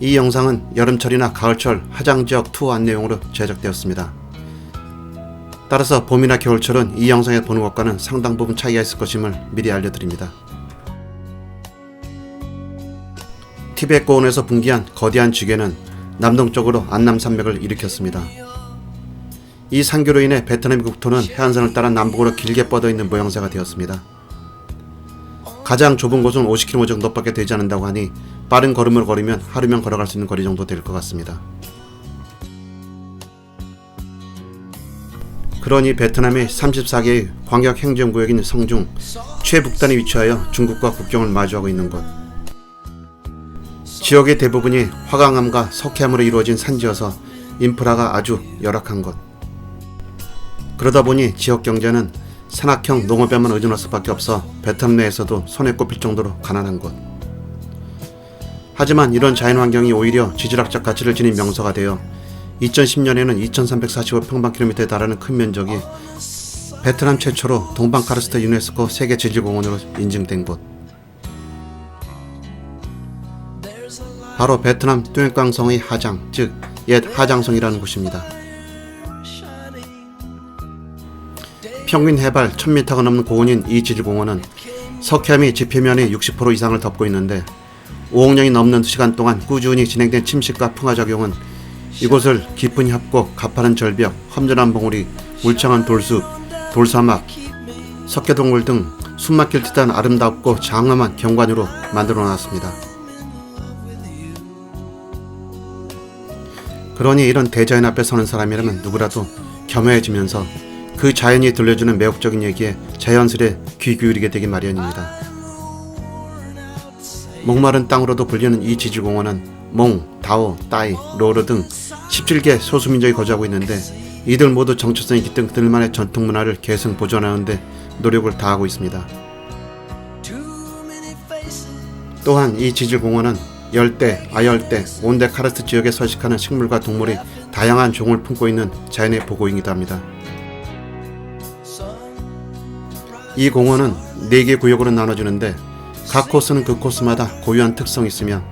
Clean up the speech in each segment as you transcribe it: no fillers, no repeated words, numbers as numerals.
이 영상은 여름철이나 가을철 하장지역 투어 안내용으로 제작되었습니다. 따라서 봄이나 겨울철은 이 영상에 보는 것과는 상당 부분 차이가 있을 것임을 미리 알려드립니다. 티베트 고원에서 붕괴한 거대한 지뢰는 남동쪽으로 안남산맥을 일으켰습니다. 이 산교로 인해 베트남의 국토는 해안선을 따라 남북으로 길게 뻗어있는 모양새가 되었습니다. 가장 좁은 곳은 50km 정도밖에 되지 않는다고 하니 빠른 걸음을 걸으면 하루면 걸어갈 수 있는 거리 정도 될 것 같습니다. 그러니 베트남의 34개의 광역행정구역인 성중 최북단에 위치하여 중국과 국경을 마주하고 있는 곳. 지역의 대부분이 화강암과 석회암으로 이루어진 산지여서 인프라가 아주 열악한 것. 그러다 보니 지역 경제는 산악형 농업에만 의존할 수밖에 없어 베트남 내에서도 손에 꼽힐 정도로 가난한 곳. 하지만 이런 자연환경이 오히려 지질학적 가치를 지닌 명소가 되어 2010년에는 2345평방킬로미터에 달하는 큰 면적이 베트남 최초로 동방카르스트 유네스코 세계지질공원으로 인증된 곳. 바로 베트남 뚜엔깡성의 하장, 즉 옛 하장성이라는 곳입니다. 평균 해발 1000m가 넘는 고원인 이 지질공원은 석회암이 지표면의 60% 이상을 덮고 있는데 5억 년이 넘는 시간 동안 꾸준히 진행된 침식과 풍화작용은 이곳을 깊은 협곡, 가파른 절벽, 험준한 봉우리, 울창한 돌숲, 돌사막, 석회동굴 등 숨막힐 듯한 아름답고 장엄한 경관으로 만들어 놨습니다. 그러니 이런 대자연 앞에 서는 사람이라면 누구라도 겸허해지면서 그 자연이 들려주는 매혹적인 얘기에 자연스레 귀 기울이게 되기 마련입니다. 목마른 땅으로도 불리는 이 지질공원은 몽, 다오, 따이, 로르 등 17개 소수민족이 거주하고 있는데 이들 모두 정체성이 깃든 그들만의 전통문화를 계승 보존하는 데 노력을 다하고 있습니다. 또한 이 지질공원은 열대, 아열대, 온대 카르스트 지역에 서식하는 식물과 동물이 다양한 종을 품고 있는 자연의 보고이기도 합니다. 이 공원은 4개 구역으로 나눠지는데 각 코스는 그 코스마다 고유한 특성이 있으며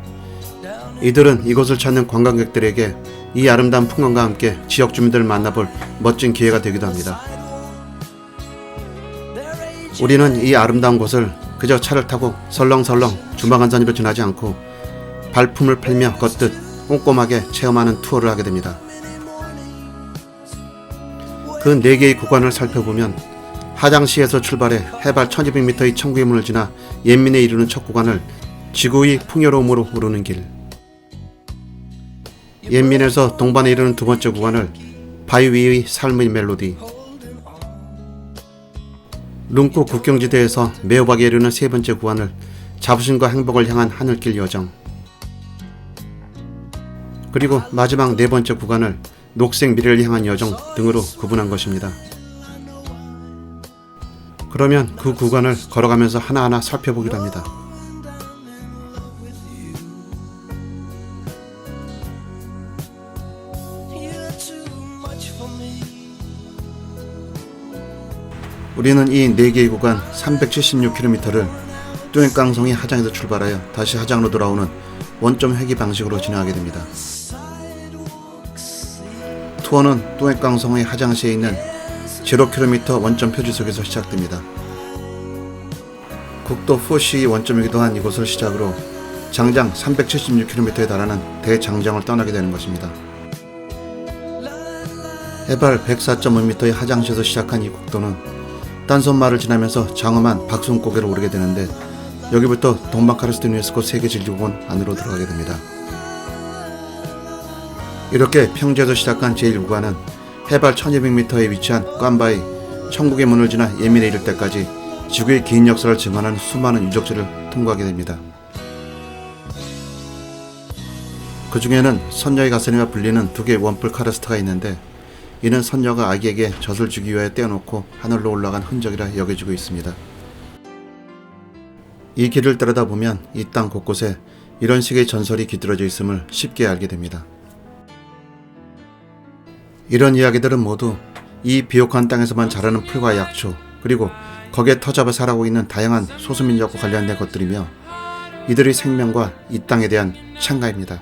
이들은 이곳을 찾는 관광객들에게 이 아름다운 풍광과 함께 지역 주민들을 만나볼 멋진 기회가 되기도 합니다. 우리는 이 아름다운 곳을 그저 차를 타고 설렁설렁 주마간산으로 지나지 않고 발품을 팔며 걷듯 꼼꼼하게 체험하는 투어를 하게 됩니다. 그 4개의 구간을 살펴보면 하장시에서 출발해 해발 1200m의 청구의문을 지나 옌민에 이르는 첫 구간을 지구의 풍요로움으로 오르는 길, 옌민에서 동반에 이르는 두 번째 구간을 바위 위의 삶의 멜로디, 룽쿠 국경지대에서 매호박에 이르는 세 번째 구간을 자부심과 행복을 향한 하늘길 여정, 그리고 마지막 네 번째 구간을 녹색 미래를 향한 여정 등으로 구분한 것입니다. 그러면 그 구간을 걸어가면서 하나하나 살펴보기로 합니다. 우리는 이 4개의 구간 376km를 뚜엔깡성의 하장에서 출발하여 다시 하장으로 돌아오는 원점 회귀 방식으로 진행하게 됩니다. 투어는 뚜엔깡성의 하장시에 있는 0km 원점 표지석에서 시작됩니다. 국도 푸시의 원점이기도 한 이곳을 시작으로 장장 376km에 달하는 대장정을 떠나게 되는 것입니다. 해발 104.5m의 하장시에서 시작한 이 국도는 딴손마을을 지나면서 장엄한 박순고개로 오르게 되는데 여기부터 동방카르스트 유네스코 세계지질공원 안으로 들어가게 됩니다. 이렇게 평지에서 시작한 제1구간은 해발 1200m에 위치한 깐바이 천국의 문을 지나 옌민에 이를 때까지 지구의 긴 역사를 증언하는 수많은 유적지를 통과하게 됩니다. 그 중에는 선녀의 가슴이라 불리는 2개의 원뿔 카르스트가 있는데 이는 선녀가 아기에게 젖을 주기 위해 떼어놓고 하늘로 올라간 흔적이라 여겨지고 있습니다. 이 길을 따르다 보면 이 땅 곳곳에 이런 식의 전설이 깃들어져 있음을 쉽게 알게 됩니다. 이런 이야기들은 모두 이 비옥한 땅에서만 자라는 풀과 약초, 그리고 거기에 터잡아 살아오고 있는 다양한 소수민족과 관련된 것들이며 이들의 생명과 이 땅에 대한 찬가입니다.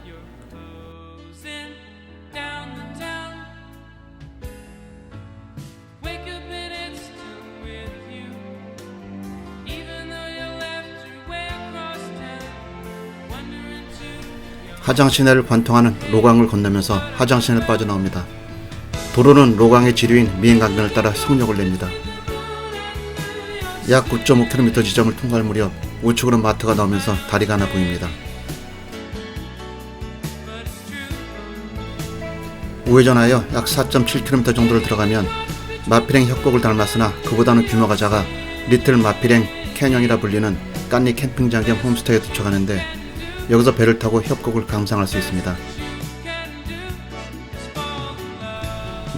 하장 시내를 관통하는 로강을 건너면서 하장 시내를 빠져나옵니다. 도로는 로강의 지류인 미행강변을 따라 속력을 냅니다. 약 9.5km 지점을 통과할 무렵 우측으로 마트가 나오면서 다리가 하나 보입니다. 우회전하여 약 4.7km 정도를 들어가면 마피랭 협곡을 닮았으나 그보다는 규모가 작아 리틀 마피랭 캐년이라 불리는 깐니 캠핑장 겸 홈스테이에 도착하는데 여기서 배를 타고 협곡을 감상할 수 있습니다.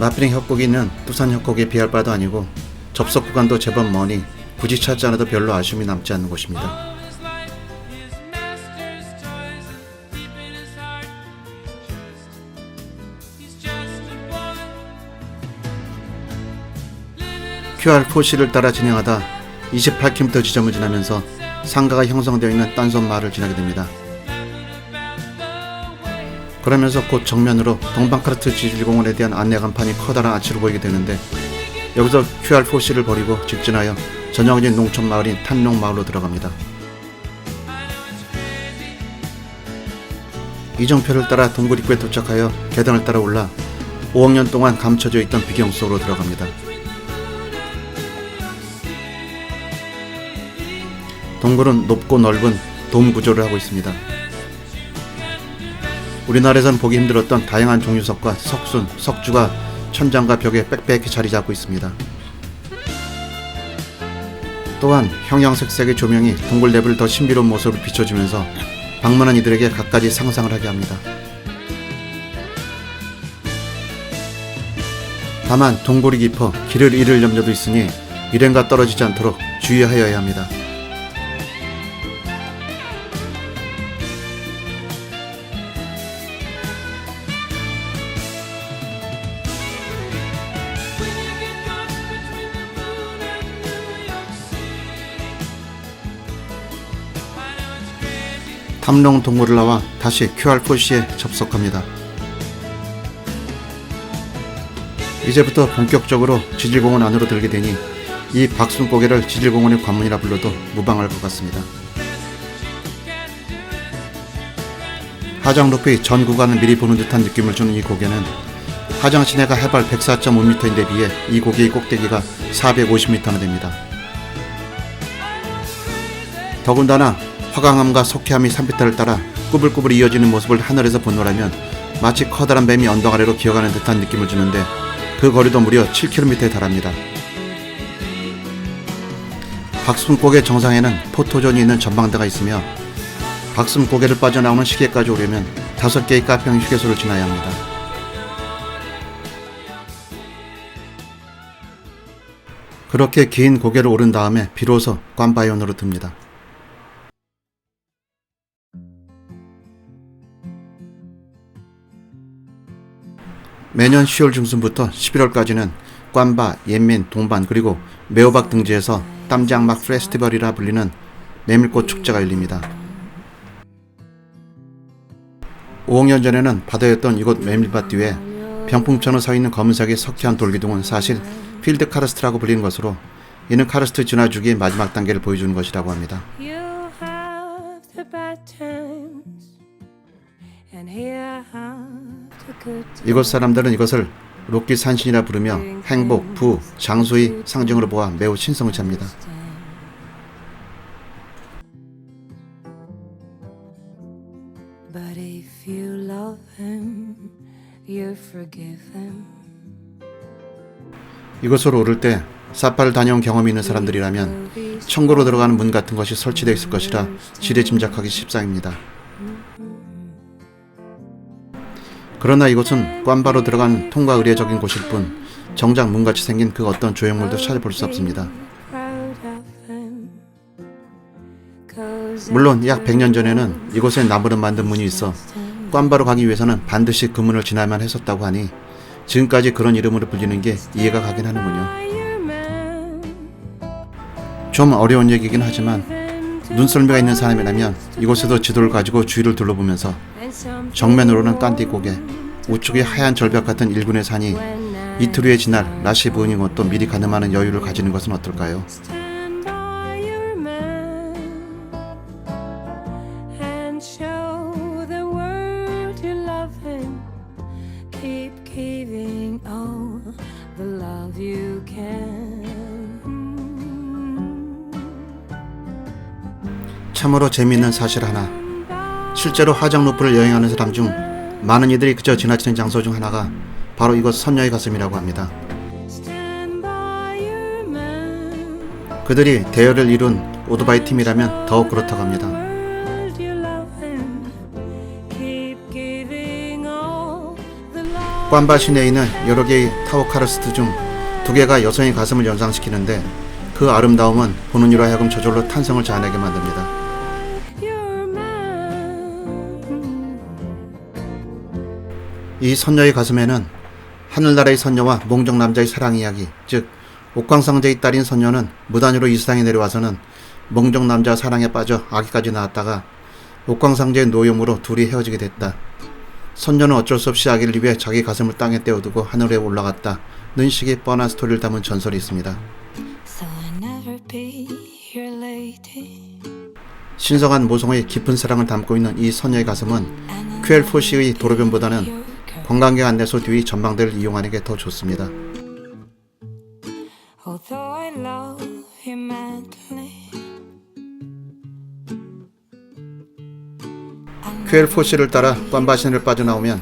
마피랭 협곡이 있는 부산 협곡에 비할 바도 아니고 접속 구간도 제법 머니 굳이 찾지 않아도 별로 아쉬움이 남지 않는 곳입니다. QR4C를 따라 진행하다 28km 지점을 지나면서 상가가 형성되어 있는 딴손 마을을 지나게 됩니다. 그러면서 곧 정면으로 동방카르트 지질공원에 대한 안내 간판이 커다란 아치로 보이게 되는데 여기서 QR4C를 버리고 직진하여 전형적인 농촌 마을인 탄농 마을로 들어갑니다. 이정표를 따라 동굴 입구에 도착하여 계단을 따라 올라 5억 년 동안 감춰져 있던 비경 속으로 들어갑니다. 동굴은 높고 넓은 돔 구조를 하고 있습니다. 우리나라에선 보기 힘들었던 다양한 종류석과 석순, 석주가 천장과 벽에 빽빽히 자리 잡고 있습니다. 또한 형형색색의 조명이 동굴 내부를 더 신비로운 모습으로 비춰주면서 방문한 이들에게 갖가지 상상을 하게 합니다. 다만 동굴이 깊어 길을 잃을 염려도 있으니 일행과 떨어지지 않도록 주의하여야 합니다. 탐롱 동굴을 나와 다시 QR4C에 접속합니다. 이제부터 본격적으로 지질공원 안으로 들게 되니 이 박순고개를 지질공원의 관문이라 불러도 무방할 것 같습니다. 하장 높이 전 구간을 미리 보는 듯한 느낌을 주는 이 고개는 하장 시내가 해발 104.5m인데 비해 이 고개의 꼭대기가 450m나 됩니다. 더군다나 화강암과 석회암이 산비탈을 따라 꾸불꾸불 이어지는 모습을 하늘에서 본노라면 마치 커다란 뱀이 언덕 아래로 기어가는 듯한 느낌을 주는데 그 거리도 무려 7km에 달합니다. 박순고개 정상에는 포토존이 있는 전망대가 있으며 박순고개를 빠져나오는 시계까지 오려면 5개의 카페형 휴게소를 지나야 합니다. 그렇게 긴 고개를 오른 다음에 비로소 관바이온으로 듭니다. 매년 10월 중순부터 11월까지는 관바, 옌민, 동반 그리고 매호박 등지에서 땀장막 페스티벌이라 불리는 메밀꽃 축제가 열립니다. 5억 년 전에는 바다였던 이곳 메밀밭 뒤에 병풍천으로 서 있는 검은색의 석회암 돌기둥은 사실 필드 카르스트라고 불리는 것으로 이는 카르스트 진화주기의 마지막 단계를 보여주는 것이라고 합니다. 이곳 사람들은 이것을 로키 산신이라 부르며 행복, 부, 장수의 상징으로 보아 매우 신성을 잡니다. 이곳으로 오를 때 사파를 다녀온 경험이 있는 사람들이라면 천국으로 들어가는 문 같은 것이 설치되어 있을 것이라 지레 짐작하기 십상입니다. 그러나 이곳은 관바로 들어간 통과 의례적인 곳일 뿐 정작 문같이 생긴 그 어떤 조형물도 찾아볼 수 없습니다. 물론 약 100년 전에는 이곳에 나무로 만든 문이 있어 관바로 가기 위해서는 반드시 그 문을 지나야만 했었다고 하니 지금까지 그런 이름으로 불리는 게 이해가 가긴 하는군요. 좀 어려운 얘기긴 하지만 눈썰미가 있는 사람이라면 이곳에서 지도를 가지고 주위를 둘러보면서 정면으로는 깐디 고개, 우측에 하얀 절벽 같은 일군의 산이 이틀 후에 지날 라시 부은인 것도 미리 가늠하는 여유를 가지는 것은 어떨까요? 참으로 재미있는 사실 하나. 실제로 화정 루프를 여행하는 사람 중 많은 이들이 그저 지나치는 장소 중 하나가 바로 이곳 선녀의 가슴이라고 합니다. 그들이 대열을 이룬 오토바이 팀이라면 더욱 그렇다고 합니다. 꽌바 시내에 있는 여러 개의 타워카르스트 중 2개가 여성의 가슴을 연상시키는데 그 아름다움은 보는 이로 하여금 저절로 탄성을 자아내게 만듭니다. 이 선녀의 가슴에는 하늘나라의 선녀와 몽족 남자의 사랑 이야기, 즉 옥황상제의 딸인 선녀는 무단으로 이 세상에 내려와서는 몽족 남자 사랑에 빠져 아기까지 낳았다가 옥황상제의 노염으로 둘이 헤어지게 됐다. 선녀는 어쩔 수 없이 아기를 위해 자기 가슴을 땅에 떼어두고 하늘에 올라갔다는 식의 뻔한 스토리를 담은 전설이 있습니다. 신성한 모성의 깊은 사랑을 담고 있는 이 선녀의 가슴은 큐엘포시의 도로변보다는 관광객 안내소 뒤의 전망대를 이용하는 게 더 좋습니다. 큐엘포시를 따라 꽌바 시내를 빠져나오면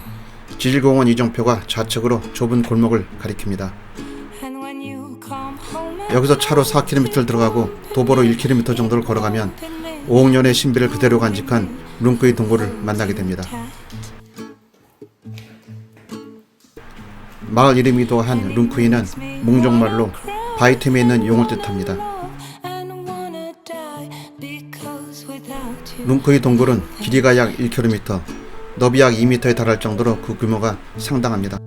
지질공원 이정표가 좌측으로 좁은 골목을 가리킵니다. 여기서 차로 4km를 들어가고 도보로 1km 정도를 걸어가면 5억 년의 신비를 그대로 간직한 룽크이 동굴을 만나게 됩니다. 마을 이름이기도 한 룽크이는 몽족말로 바위틈에 있는 용을 뜻합니다. 룽크이 동굴은 길이가 약 1km, 너비 약 2m에 달할 정도로 그 규모가 상당합니다.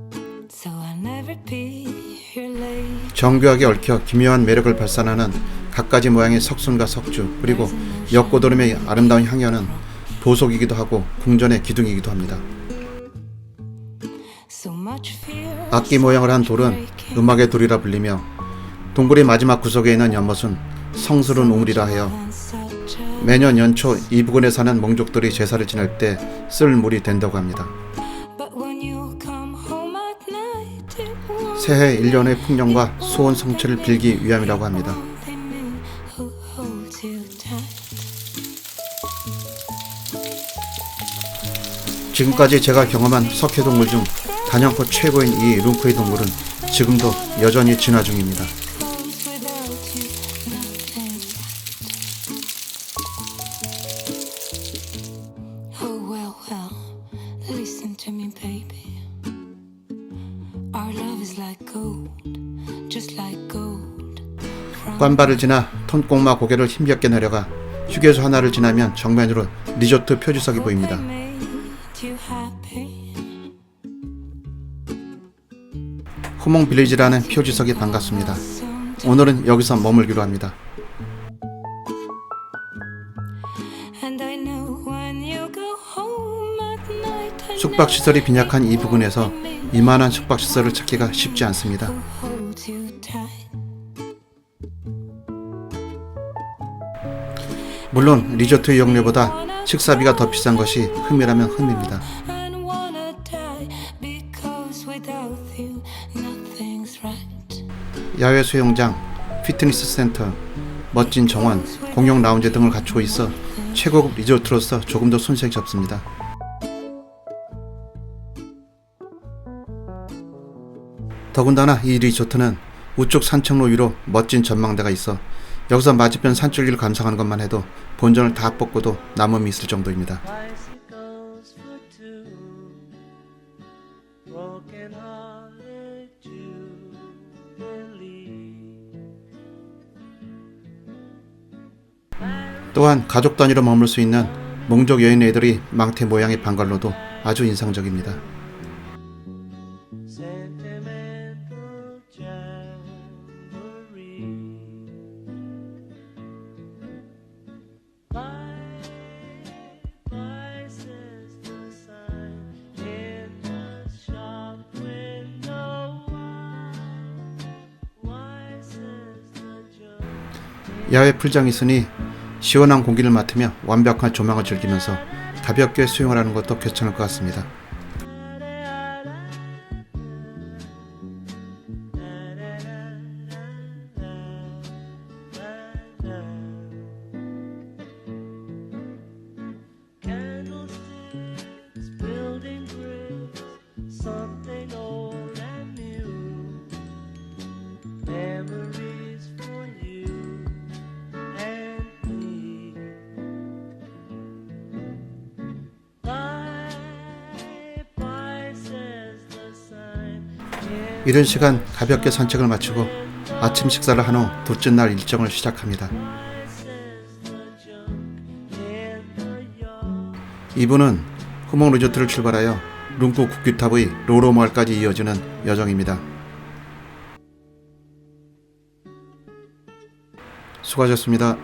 정교하게 얽혀 기묘한 매력을 발산하는 갖가지 모양의 석순과 석주, 그리고 역고도름의 아름다운 향연은 보석이기도 하고 궁전의 기둥이기도 합니다. 악기 모양을 한 돌은 음악의 돌이라 불리며 동굴의 마지막 구석에 있는 연못은 성스러운 우물이라 하여 매년 연초 이 부근에 사는 몽족들이 제사를 지낼 때 쓸 물이 된다고 합니다. 새해 1년의 풍년과 수온 성취를 빌기 위함이라고 합니다. 지금까지 제가 경험한 석회동굴 중 단연코 최고인 이 룽크이 동굴은 지금도 여전히 진화 중입니다. 꽌바를 지나 톤꽁마 고개를 힘겹게 내려가 휴게소 하나를 지나면 정면으로 리조트 표지석이 보입니다. 후몽 빌리지라는 표지석이 반갑습니다. 오늘은 여기서 머물기로 합니다. 숙박시설이 빈약한 이 부근에서 이만한 숙박시설을 찾기가 쉽지 않습니다. 물론 리조트 이용료보다 식사비가 더 비싼 것이 흠이라면 흠입니다. 야외 수영장, 피트니스 센터, 멋진 정원, 공용 라운지 등을 갖추고 있어 최고급 리조트로서 조금 더 손색이 없습니다. 더군다나 이 리조트는 우측 산책로 위로 멋진 전망대가 있어 여기서 맞은편 산줄기를 감상하는 것만 해도 본전을 다 뽑고도 남음이 있을 정도입니다. 또한 가족 단위로 머물 수 있는 몽족 여인 애들이 망태 모양의 방갈로도 아주 인상적입니다. 야외 풀장이 있으니 시원한 공기를 맡으며 완벽한 조망을 즐기면서 가볍게 수영을 하는 것도 괜찮을 것 같습니다. 이른 시간 가볍게 산책을 마치고 아침 식사를 한 후 둘째 날 일정을 시작합니다. 이분은 후몽 리조트를 출발하여 룽푸 국규탑의 로로마을까지 이어지는 여정입니다. 수고하셨습니다.